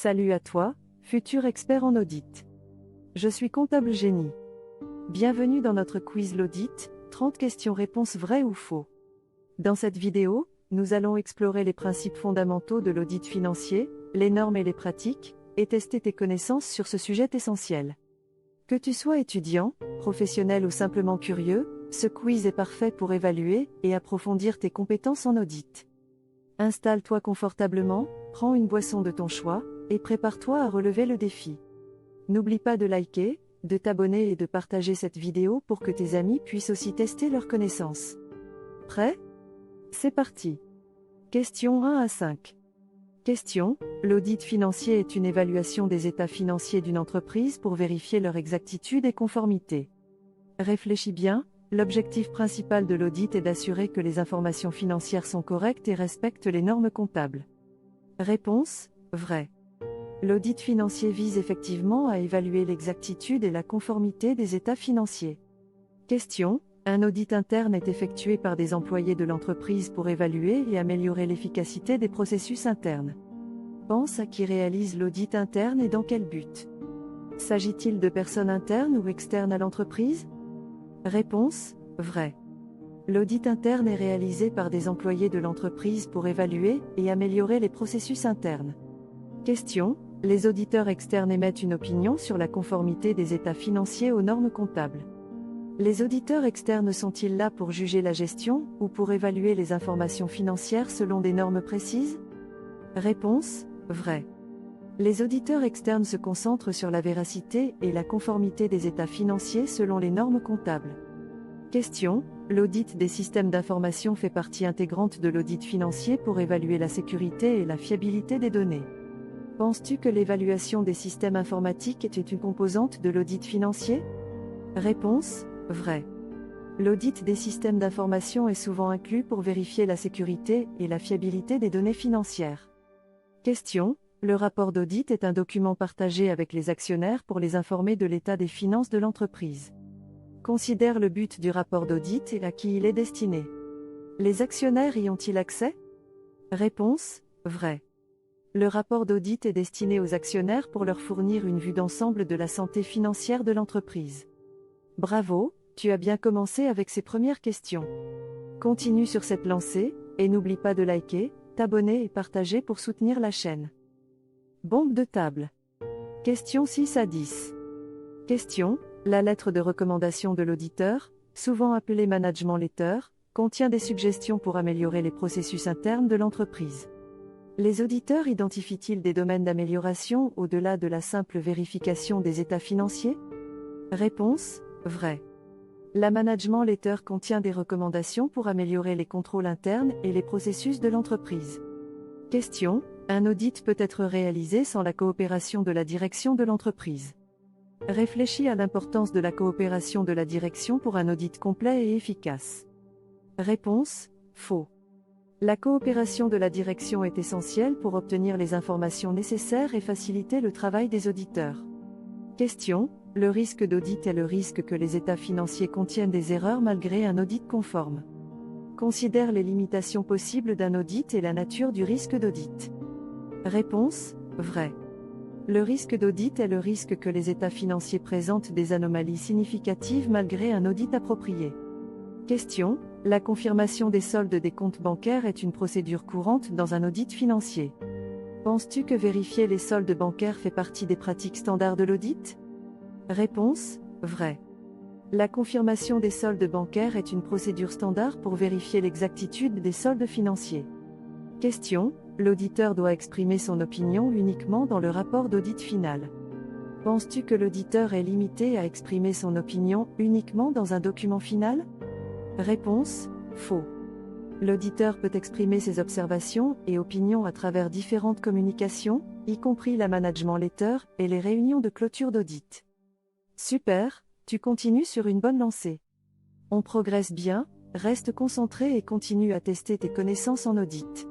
Salut à toi, futur expert en audit. Je suis comptable génie. Bienvenue dans notre quiz l'audit, 30 questions-réponses vraies ou faux. Dans cette vidéo, nous allons explorer les principes fondamentaux de l'audit financier, les normes et les pratiques, et tester tes connaissances sur ce sujet essentiel. Que tu sois étudiant, professionnel ou simplement curieux, ce quiz est parfait pour évaluer et approfondir tes compétences en audit. Installe-toi confortablement, prends une boisson de ton choix, et prépare-toi à relever le défi. N'oublie pas de liker, de t'abonner et de partager cette vidéo pour que tes amis puissent aussi tester leurs connaissances. Prêt? C'est parti. Questions 1 à 5. Question: l'audit financier est une évaluation des états financiers d'une entreprise pour vérifier leur exactitude et conformité. Réfléchis bien, l'objectif principal de l'audit est d'assurer que les informations financières sont correctes et respectent les normes comptables. Réponse: vrai. L'audit financier vise effectivement à évaluer l'exactitude et la conformité des états financiers. Question: un audit interne est effectué par des employés de l'entreprise pour évaluer et améliorer l'efficacité des processus internes. Pense à qui réalise l'audit interne et dans quel but. S'agit-il de personnes internes ou externes à l'entreprise? Réponse: vrai. L'audit interne est réalisé par des employés de l'entreprise pour évaluer et améliorer les processus internes. Question: les auditeurs externes émettent une opinion sur la conformité des états financiers aux normes comptables. Les auditeurs externes sont-ils là pour juger la gestion ou pour évaluer les informations financières selon des normes précises? Réponse: vrai. Les auditeurs externes se concentrent sur la véracité et la conformité des états financiers selon les normes comptables. Question: l'audit des systèmes d'information fait partie intégrante de l'audit financier pour évaluer la sécurité et la fiabilité des données. Penses-tu que l'évaluation des systèmes informatiques est une composante de l'audit financier? Réponse: vrai. L'audit des systèmes d'information est souvent inclus pour vérifier la sécurité et la fiabilité des données financières. Question: le rapport d'audit est un document partagé avec les actionnaires pour les informer de l'état des finances de l'entreprise. Considère le but du rapport d'audit et à qui il est destiné. Les actionnaires y ont-ils accès? Réponse: vrai. Le rapport d'audit est destiné aux actionnaires pour leur fournir une vue d'ensemble de la santé financière de l'entreprise. Bravo, tu as bien commencé avec ces premières questions. Continue sur cette lancée, et n'oublie pas de liker, t'abonner et partager pour soutenir la chaîne. Bombe de table. Questions 6 à 10. Question: la lettre de recommandation de l'auditeur, souvent appelée management letter, contient des suggestions pour améliorer les processus internes de l'entreprise. Les auditeurs identifient-ils des domaines d'amélioration au-delà de la simple vérification des états financiers? Réponse: vrai. La management letter contient des recommandations pour améliorer les contrôles internes et les processus de l'entreprise. Question: un audit peut être réalisé sans la coopération de la direction de l'entreprise. Réfléchis à l'importance de la coopération de la direction pour un audit complet et efficace. Réponse: faux. La coopération de la direction est essentielle pour obtenir les informations nécessaires et faciliter le travail des auditeurs. Question: le risque d'audit est le risque que les états financiers contiennent des erreurs malgré un audit conforme. Considère les limitations possibles d'un audit et la nature du risque d'audit. Réponse: vrai. Le risque d'audit est le risque que les états financiers présentent des anomalies significatives malgré un audit approprié. Question: la confirmation des soldes des comptes bancaires est une procédure courante dans un audit financier. Penses-tu que vérifier les soldes bancaires fait partie des pratiques standards de l'audit? Réponse: vrai. La confirmation des soldes bancaires est une procédure standard pour vérifier l'exactitude des soldes financiers. Question: l'auditeur doit exprimer son opinion uniquement dans le rapport d'audit final. Penses-tu que l'auditeur est limité à exprimer son opinion uniquement dans un document final? Réponse: faux. L'auditeur peut exprimer ses observations et opinions à travers différentes communications, y compris la management letter et les réunions de clôture d'audit. Super, tu continues sur une bonne lancée. On progresse bien, reste concentré et continue à tester tes connaissances en audit.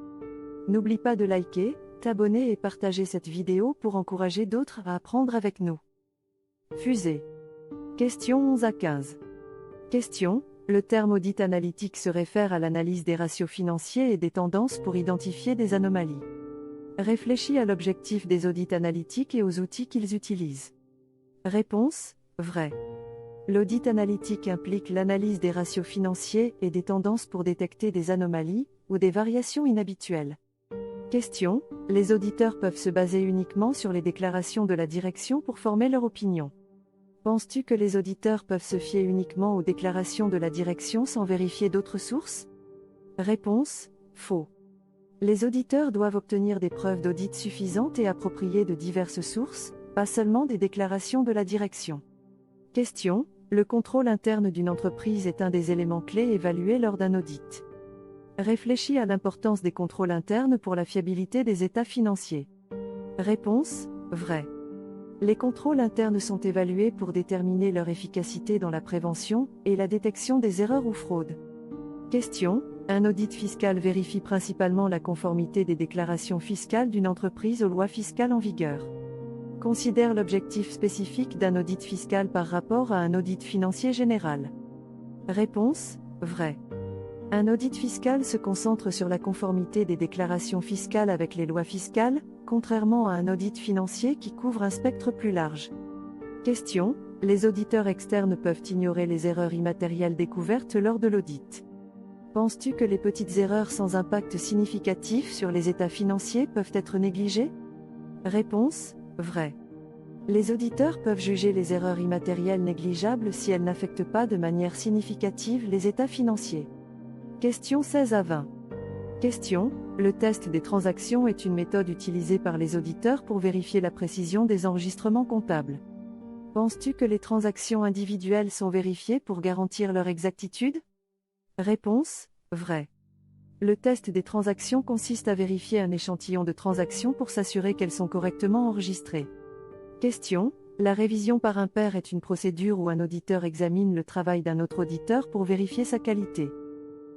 N'oublie pas de liker, t'abonner et partager cette vidéo pour encourager d'autres à apprendre avec nous. Fusée. Questions 11 à 15. Question: le terme audit analytique se réfère à l'analyse des ratios financiers et des tendances pour identifier des anomalies. Réfléchis à l'objectif des audits analytiques et aux outils qu'ils utilisent. Réponse: vrai. L'audit analytique implique l'analyse des ratios financiers et des tendances pour détecter des anomalies ou des variations inhabituelles. Question: les auditeurs peuvent se baser uniquement sur les déclarations de la direction pour former leur opinion. Penses-tu que les auditeurs peuvent se fier uniquement aux déclarations de la direction sans vérifier d'autres sources? Réponse: faux. Les auditeurs doivent obtenir des preuves d'audit suffisantes et appropriées de diverses sources, pas seulement des déclarations de la direction. Question: le contrôle interne d'une entreprise est un des éléments clés évalués lors d'un audit. Réfléchis à l'importance des contrôles internes pour la fiabilité des états financiers. Réponse: vrai. Les contrôles internes sont évalués pour déterminer leur efficacité dans la prévention et la détection des erreurs ou fraudes. Question: un audit fiscal vérifie principalement la conformité des déclarations fiscales d'une entreprise aux lois fiscales en vigueur. Considère l'objectif spécifique d'un audit fiscal par rapport à un audit financier général. Réponse: vrai. Un audit fiscal se concentre sur la conformité des déclarations fiscales avec les lois fiscales, contrairement à un audit financier qui couvre un spectre plus large. Question: les auditeurs externes peuvent ignorer les erreurs immatérielles découvertes lors de l'audit. Penses-tu que les petites erreurs sans impact significatif sur les états financiers peuvent être négligées? Réponse: vrai. Les auditeurs peuvent juger les erreurs immatérielles négligeables si elles n'affectent pas de manière significative les états financiers. Questions 16 à 20. Question: le test des transactions est une méthode utilisée par les auditeurs pour vérifier la précision des enregistrements comptables. Penses-tu que les transactions individuelles sont vérifiées pour garantir leur exactitude? Réponse: vrai. Le test des transactions consiste à vérifier un échantillon de transactions pour s'assurer qu'elles sont correctement enregistrées. Question: la révision par un pair est une procédure où un auditeur examine le travail d'un autre auditeur pour vérifier sa qualité.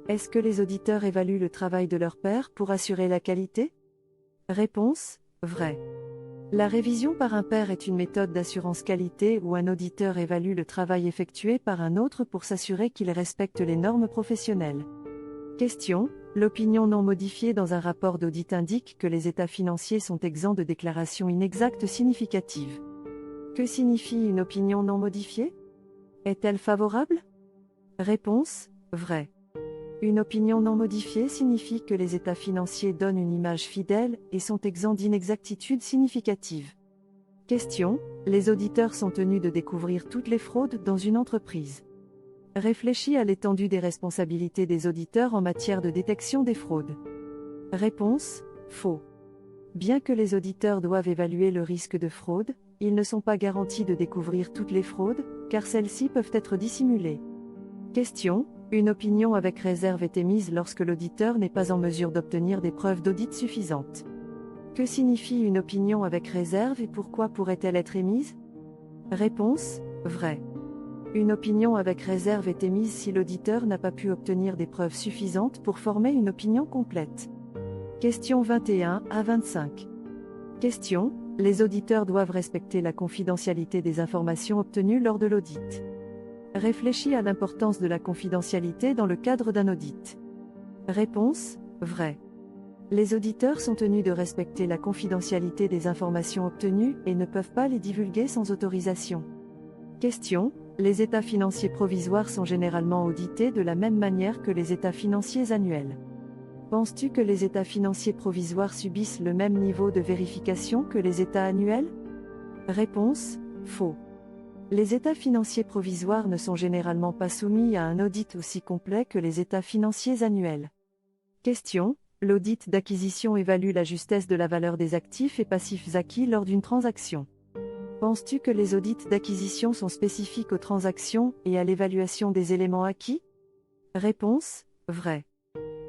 Est-ce que les auditeurs évaluent le travail de leur pair pour assurer la qualité? Réponse: vrai. La révision par un pair est une méthode d'assurance qualité où un auditeur évalue le travail effectué par un autre pour s'assurer qu'il respecte les normes professionnelles. Question: l'opinion non modifiée dans un rapport d'audit indique que les états financiers sont exempts de déclarations inexactes significatives. Que signifie une opinion non modifiée? Est-elle favorable? Réponse: vrai. Une opinion non modifiée signifie que les états financiers donnent une image fidèle et sont exempts d'inexactitudes significatives. Question: les auditeurs sont tenus de découvrir toutes les fraudes dans une entreprise. Réfléchis à l'étendue des responsabilités des auditeurs en matière de détection des fraudes. Réponse: faux. Bien que les auditeurs doivent évaluer le risque de fraude, ils ne sont pas garantis de découvrir toutes les fraudes, car celles-ci peuvent être dissimulées. Question: une opinion avec réserve est émise lorsque l'auditeur n'est pas en mesure d'obtenir des preuves d'audit suffisantes. Que signifie une opinion avec réserve et pourquoi pourrait-elle être émise? Réponse: vrai. Une opinion avec réserve est émise si l'auditeur n'a pas pu obtenir des preuves suffisantes pour former une opinion complète. Questions 21 à 25. Question: les auditeurs doivent respecter la confidentialité des informations obtenues lors de l'audit. Réfléchis à l'importance de la confidentialité dans le cadre d'un audit. Réponse: vrai. Les auditeurs sont tenus de respecter la confidentialité des informations obtenues et ne peuvent pas les divulguer sans autorisation. Question: les états financiers provisoires sont généralement audités de la même manière que les états financiers annuels. Penses-tu que les états financiers provisoires subissent le même niveau de vérification que les états annuels? Réponse: faux. Les états financiers provisoires ne sont généralement pas soumis à un audit aussi complet que les états financiers annuels. Question: l'audit d'acquisition évalue la justesse de la valeur des actifs et passifs acquis lors d'une transaction. Penses-tu que les audits d'acquisition sont spécifiques aux transactions et à l'évaluation des éléments acquis? Réponse: vrai.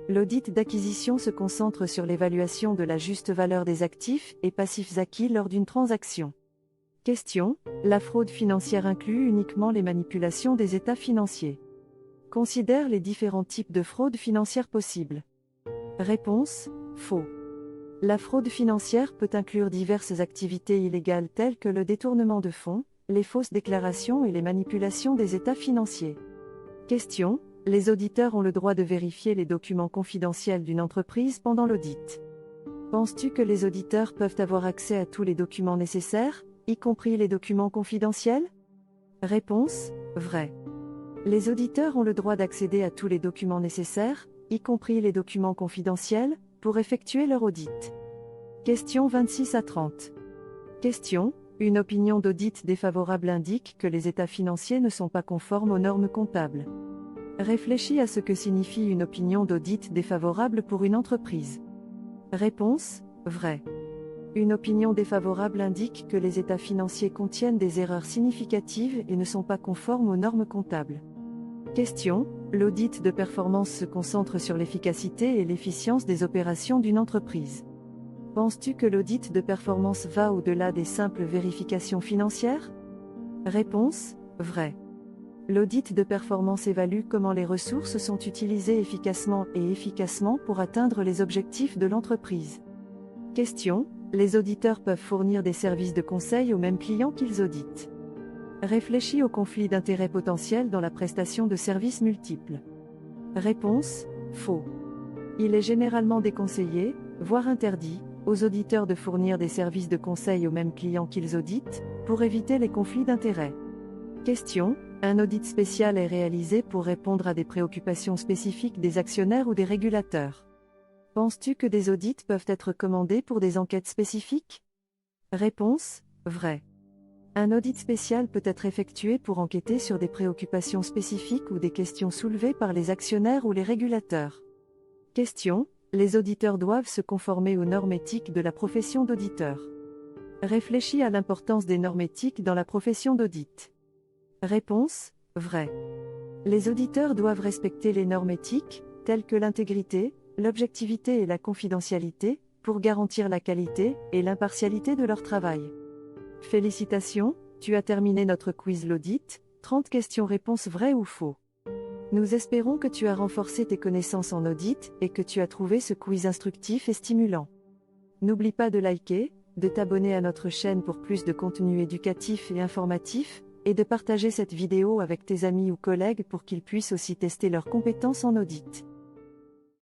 L'audit d'acquisition se concentre sur l'évaluation de la juste valeur des actifs et passifs acquis lors d'une transaction. Question: la fraude financière inclut uniquement les manipulations des états financiers. Considère les différents types de fraude financière possibles. Réponse: faux. La fraude financière peut inclure diverses activités illégales telles que le détournement de fonds, les fausses déclarations et les manipulations des états financiers. Question: les auditeurs ont le droit de vérifier les documents confidentiels d'une entreprise pendant l'audit. Penses-tu que les auditeurs peuvent avoir accès à tous les documents nécessaires, y compris les documents confidentiels? Réponse: vrai. Les auditeurs ont le droit d'accéder à tous les documents nécessaires, y compris les documents confidentiels, pour effectuer leur audit. Questions 26 à 30. Question: une opinion d'audit défavorable indique que les états financiers ne sont pas conformes aux normes comptables. Réfléchis à ce que signifie une opinion d'audit défavorable pour une entreprise. Réponse: vrai. Une opinion défavorable indique que les états financiers contiennent des erreurs significatives et ne sont pas conformes aux normes comptables. Question: l'audit de performance se concentre sur l'efficacité et l'efficience des opérations d'une entreprise. Penses-tu que l'audit de performance va au-delà des simples vérifications financières? Réponse: vrai. L'audit de performance évalue comment les ressources sont utilisées efficacement pour atteindre les objectifs de l'entreprise. Question: les auditeurs peuvent fournir des services de conseil aux mêmes clients qu'ils auditent. Réfléchis au conflit d'intérêts potentiel dans la prestation de services multiples. Réponse: faux. Il est généralement déconseillé, voire interdit, aux auditeurs de fournir des services de conseil aux mêmes clients qu'ils auditent, pour éviter les conflits d'intérêts. Question: un audit spécial est réalisé pour répondre à des préoccupations spécifiques des actionnaires ou des régulateurs. Penses-tu que des audits peuvent être commandés pour des enquêtes spécifiques? Réponse: vrai. Un audit spécial peut être effectué pour enquêter sur des préoccupations spécifiques ou des questions soulevées par les actionnaires ou les régulateurs. Question: les auditeurs doivent se conformer aux normes éthiques de la profession d'auditeur. Réfléchis à l'importance des normes éthiques dans la profession d'audit. Réponse: vrai. Les auditeurs doivent respecter les normes éthiques, telles que l'intégrité, l'objectivité et la confidentialité, pour garantir la qualité et l'impartialité de leur travail. Félicitations, tu as terminé notre quiz l'audit, 30 questions-réponses vraies ou faux. Nous espérons que tu as renforcé tes connaissances en audit et que tu as trouvé ce quiz instructif et stimulant. N'oublie pas de liker, de t'abonner à notre chaîne pour plus de contenu éducatif et informatif, et de partager cette vidéo avec tes amis ou collègues pour qu'ils puissent aussi tester leurs compétences en audit.